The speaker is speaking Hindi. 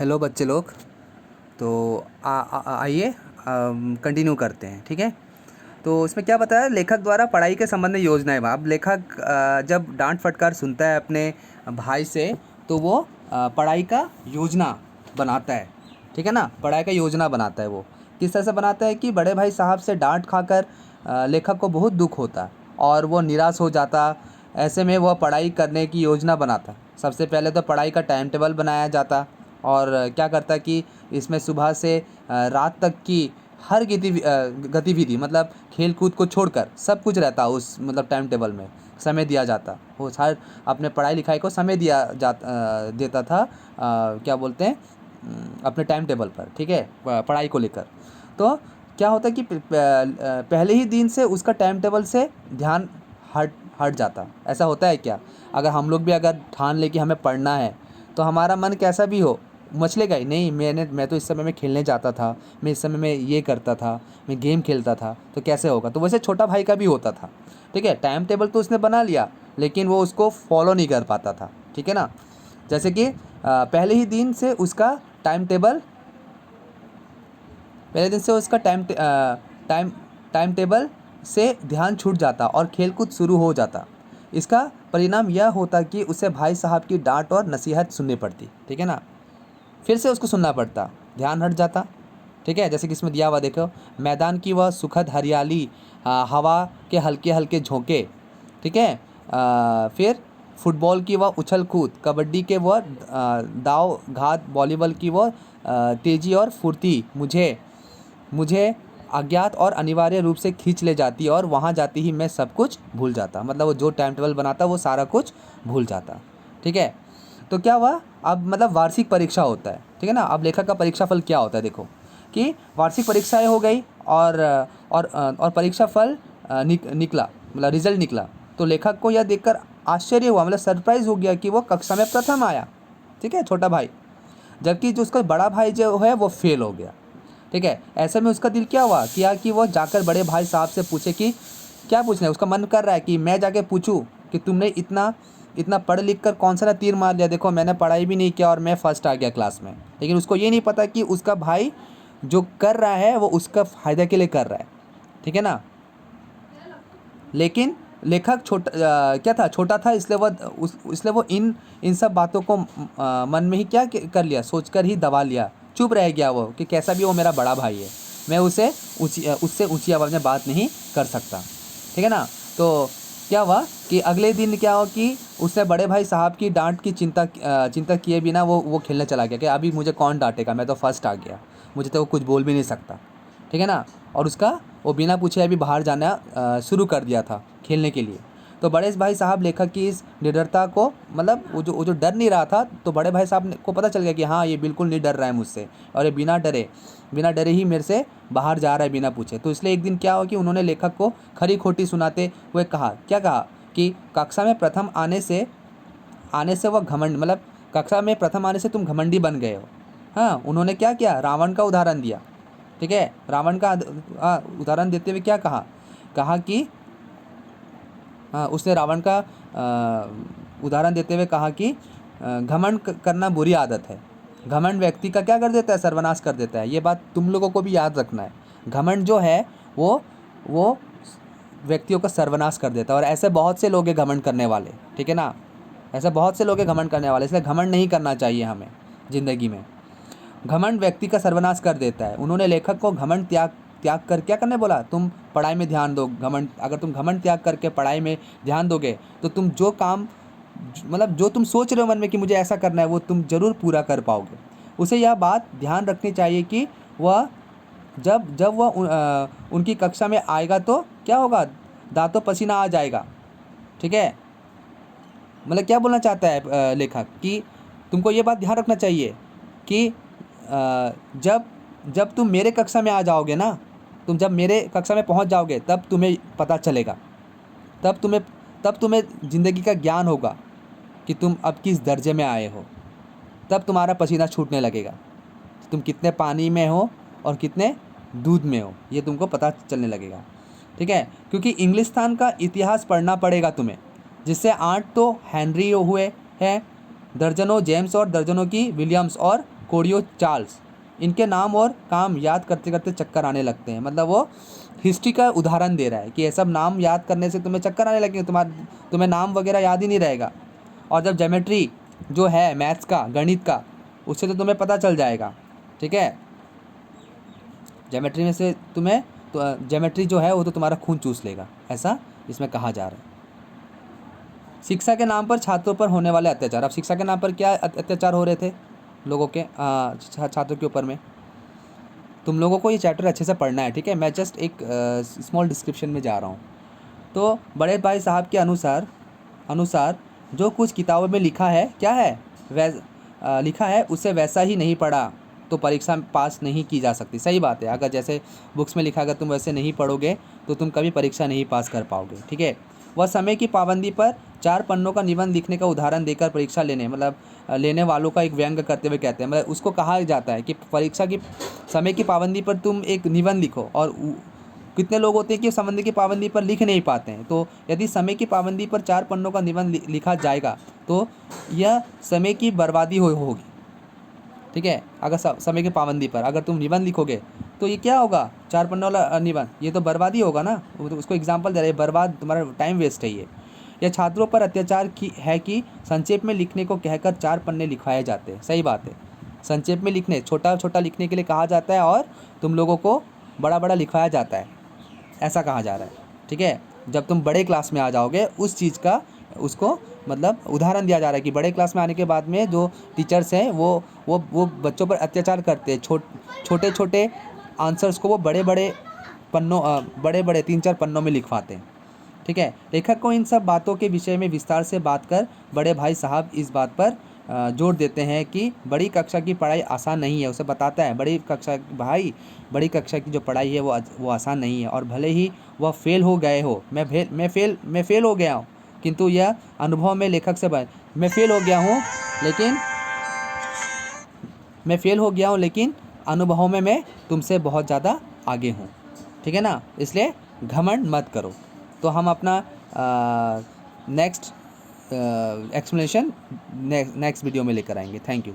हेलो बच्चे लोग। तो आइए कंटिन्यू करते हैं। ठीक है, तो इसमें क्या बताया लेखक द्वारा पढ़ाई के संबंध में योजनाएं। अब लेखक जब डांट फटकार सुनता है अपने भाई से तो वो पढ़ाई का योजना बनाता है। ठीक है ना, पढ़ाई का योजना बनाता है। वो किस तरह से बनाता है कि बड़े भाई साहब से डांट खाकर लेखक को बहुत दुख होता और वो निराश हो जाता। ऐसे में वह पढ़ाई करने की योजना बनाता। सबसे पहले तो पढ़ाई का टाइम टेबल बनाया जाता और क्या करता कि इसमें सुबह से रात तक की हर गतिविधि मतलब खेल कूद को छोड़कर सब कुछ रहता उस मतलब टाइम टेबल में समय दिया जाता। वो हर अपने पढ़ाई लिखाई को समय देता था क्या बोलते हैं अपने टाइम टेबल पर। ठीक है, पढ़ाई को लेकर। तो क्या होता है कि पहले ही दिन से उसका टाइम टेबल से ध्यान हट हट जाता। ऐसा होता है क्या? अगर हम लोग भी अगर ठान ले कि हमें पढ़ना है तो हमारा मन कैसा भी हो मचलेगा ही नहीं। मैं तो इस समय में खेलने जाता था, मैं इस समय में ये करता था, मैं गेम खेलता था, तो कैसे होगा। तो वैसे छोटा भाई का भी होता था। ठीक है, टाइम टेबल तो उसने बना लिया लेकिन वो उसको फॉलो नहीं कर पाता था। ठीक है ना, जैसे कि पहले ही दिन से उसका टाइम टेबल पहले दिन से उसका टाइम टाइम टेबल से ध्यान छूट जाता और खेलकूद शुरू हो जाता। इसका परिणाम यह होता कि उसे भाई साहब की डांट और नसीहत सुननी पड़ती। ठीक है ना, फिर से उसको सुनना पड़ता, ध्यान हट जाता। ठीक है, जैसे कि इसमें दिया हुआ देखो, मैदान की वह सुखद हरियाली, हवा के हल्के हल्के झोंके। ठीक है, फिर फुटबॉल की वह उछल कूद, कबड्डी के वह दाव घात, वॉलीबॉल की वह तेज़ी और फुर्ती मुझे मुझे अज्ञात और अनिवार्य रूप से खींच ले जाती और वहाँ जाती ही मैं सब कुछ भूल जाता। मतलब वो जो टाइम टेबल बनाता वो सारा कुछ भूल जाता। ठीक है, तो क्या हुआ अब मतलब वार्षिक परीक्षा होता है। ठीक है ना, अब लेखक का परीक्षा फल क्या होता है देखो कि वार्षिक परीक्षाएं हो गई और परीक्षा फल निकला, मतलब रिजल्ट निकला। तो लेखक को यह देखकर आश्चर्य हुआ, मतलब सरप्राइज हो गया कि वो कक्षा में प्रथम आया। ठीक है, छोटा भाई, जबकि जो उसका बड़ा भाई जो है वो फेल हो गया। ठीक है, ऐसे में उसका दिल क्या हुआ कि वो जाकर बड़े भाई साहब से पूछे कि क्या पूछना है। उसका मन कर रहा है कि मैं जाके पूछूं कि तुमने इतना इतना पढ़ लिख कर कौन सा ना तीर मार लिया, देखो मैंने पढ़ाई भी नहीं किया और मैं फर्स्ट आ गया क्लास में। लेकिन उसको ये नहीं पता कि उसका भाई जो कर रहा है वो उसका फ़ायदा के लिए कर रहा है। ठीक है ना, लेकिन लेखक क्या था, छोटा था, इसलिए वो इन इन सब बातों को मन में ही क्या कर लिया, सोचकर ही दबा लिया। चुप रह गया वो कि कैसा भी वो मेरा बड़ा भाई है, मैं उससे ऊंची आवाज़ में बात नहीं कर सकता। ठीक है ना, तो क्या हुआ कि अगले दिन क्या हुआ कि उसने बड़े भाई साहब की डांट की चिंता किए बिना वो खेलने चला गया कि अभी मुझे कौन डांटेगा, मैं तो फर्स्ट आ गया, मुझे तो वो कुछ बोल भी नहीं सकता। ठीक है ना, और उसका वो बिना पूछे अभी बाहर जाना शुरू कर दिया था खेलने के लिए। तो बड़े भाई साहब लेखक की इस निडरता को, मतलब वो जो डर नहीं रहा था, तो बड़े भाई साहब को पता चल गया कि हाँ ये बिल्कुल नहीं डर रहा है मुझसे और ये बिना डरे ही मेरे से बाहर जा रहा है बिना पूछे। तो इसलिए एक दिन क्या हुआ कि उन्होंने लेखक को खरी खोटी सुनाते हुए कहा कि कक्षा में प्रथम आने से वह घमंड, मतलब कक्षा में प्रथम आने से तुम घमंडी बन गए हो। हाँ, उन्होंने क्या किया, रावण का उदाहरण दिया। ठीक है, रावण का उदाहरण देते हुए क्या कहा कि हाँ, उसने रावण का उदाहरण देते हुए कहा कि घमंड करना बुरी आदत है। घमंड व्यक्ति का क्या कर देता है, सर्वनाश कर देता है। ये बात तुम लोगों को भी याद रखना है। घमंड जो है वो व्यक्तियों का सर्वनाश कर देता है और ऐसे बहुत से लोग हैं घमंड करने वाले। ठीक है ना, ऐसे बहुत से लोग हैं घमंड करने वाले, इसलिए घमंड नहीं करना चाहिए हमें ज़िंदगी में। घमंड व्यक्ति का सर्वनाश कर देता है। उन्होंने लेखक को घमंड त्याग त्याग कर क्या करने बोला, तुम पढ़ाई में ध्यान दो। अगर तुम घमंड त्याग करके पढ़ाई में ध्यान दोगे तो तुम जो काम, मतलब जो तुम सोच रहे हो मन में कि मुझे ऐसा करना है, वो तुम ज़रूर पूरा कर पाओगे। उसे यह बात ध्यान रखनी चाहिए कि वह जब जब वह उनकी कक्षा में आएगा तो क्या होगा, दांतों पसीना आ जाएगा। ठीक है, मतलब क्या बोलना चाहता है लेखक कि तुमको ये बात ध्यान रखना चाहिए कि जब जब तुम मेरे कक्षा में आ जाओगे ना, तुम जब मेरे कक्षा में पहुंच जाओगे तब तुम्हें पता चलेगा, तब तुम्हें ज़िंदगी का ज्ञान होगा कि तुम अब किस दर्जे में आए हो। तब तुम्हारा पसीना छूटने लगेगा, तुम कितने पानी में हो और कितने दूध में हो, ये तुमको पता चलने लगेगा। ठीक है, क्योंकि इंग्लिस्तान का इतिहास पढ़ना पड़ेगा तुम्हें, जिससे 8 तो हेनरी हुए हैं, दर्जनों जेम्स और दर्जनों की विलियम्स और कोरियो चार्ल्स, इनके नाम और काम याद करते करते चक्कर आने लगते हैं। मतलब वो हिस्ट्री का उदाहरण दे रहा है कि ये सब नाम याद करने से तुम्हें चक्कर आने लगेंगे, तुम्हें नाम वगैरह याद ही नहीं रहेगा। और जब ज्योमेट्री जो है मैथ्स का, गणित का, उससे तो तुम्हें पता चल जाएगा, ठीक है। ज्योमेट्री में से तुम्हें तो ज्योमेट्री जो है वो तो तुम्हारा खून चूस लेगा, ऐसा इसमें कहा जा रहा है। शिक्षा के नाम पर छात्रों पर होने वाले अत्याचार। अब शिक्षा के नाम पर क्या अत्याचार हो रहे थे लोगों के, छात्रों के ऊपर में। तुम लोगों को ये चैप्टर अच्छे से पढ़ना है, ठीक है। मैं जस्ट एक स्मॉल डिस्क्रिप्शन में जा रहा हूँ। तो बड़े भाई साहब के अनुसार जो कुछ किताबों में लिखा है, क्या है लिखा है, उसे वैसा ही नहीं पढ़ा तो परीक्षा पास नहीं की जा सकती। सही बात है, अगर जैसे बुक्स में लिखा, अगर तुम वैसे नहीं पढ़ोगे तो तुम कभी परीक्षा नहीं पास कर पाओगे, ठीक है। वह समय की पाबंदी पर 4 पन्नों का निबंध लिखने का उदाहरण देकर परीक्षा लेने वालों का एक व्यंग करते हुए कहते हैं, मतलब उसको कहा जाता है कि परीक्षा की समय की पाबंदी पर तुम एक निबंध लिखो। और कितने लोग होते हैं कि समय की पाबंदी पर लिख नहीं पाते हैं। तो यदि समय की पाबंदी पर 4 पन्नों का निबंध लिखा जाएगा तो यह समय की बर्बादी होगी, ठीक है। अगर समय की पाबंदी पर अगर तुम निबंध लिखोगे तो ये क्या होगा, 4 पन्नों वाला निबंध, ये तो बर्बादी होगा ना। तो उसको एग्जाम्पल दे रहे हैं, बर्बाद, तुम्हारा टाइम वेस्ट है ये। यह छात्रों पर अत्याचार है कि संक्षेप में लिखने को कहकर 4 पन्ने लिखवाए जाते हैं। सही बात है, संक्षेप में लिखने, छोटा छोटा लिखने के लिए कहा जाता है और तुम लोगों को बड़ा बड़ा लिखवाया जाता है, ऐसा कहा जा रहा है, ठीक है। जब तुम बड़े क्लास में आ जाओगे उस चीज़ का उसको मतलब उदाहरण दिया जा रहा है कि बड़े क्लास में आने के बाद में जो टीचर्स हैं वो बच्चों पर अत्याचार करते हैं। छोटे छोटे आंसर्स को वो बड़े बड़े 3-4 पन्नों में लिखवाते हैं, ठीक है। लेखक को इन सब बातों के विषय में विस्तार से बात कर बड़े भाई साहब इस बात पर जोर देते हैं कि बड़ी कक्षा की पढ़ाई आसान नहीं है। उसे बताता है बड़ी कक्षा की जो पढ़ाई है वो आसान नहीं है, और भले ही वह फेल हो गए हो, मैं फेल हो गया हूँ, किंतु यह अनुभव में लेखक से मैं फेल हो गया हूँ लेकिन अनुभव में मैं तुमसे बहुत ज़्यादा आगे हूँ, ठीक है ना। इसलिए घमंड मत करो। तो हम अपना नेक्स्ट एक्सप्लेनेशन नेक्स्ट वीडियो में लेकर आएंगे। Thank you.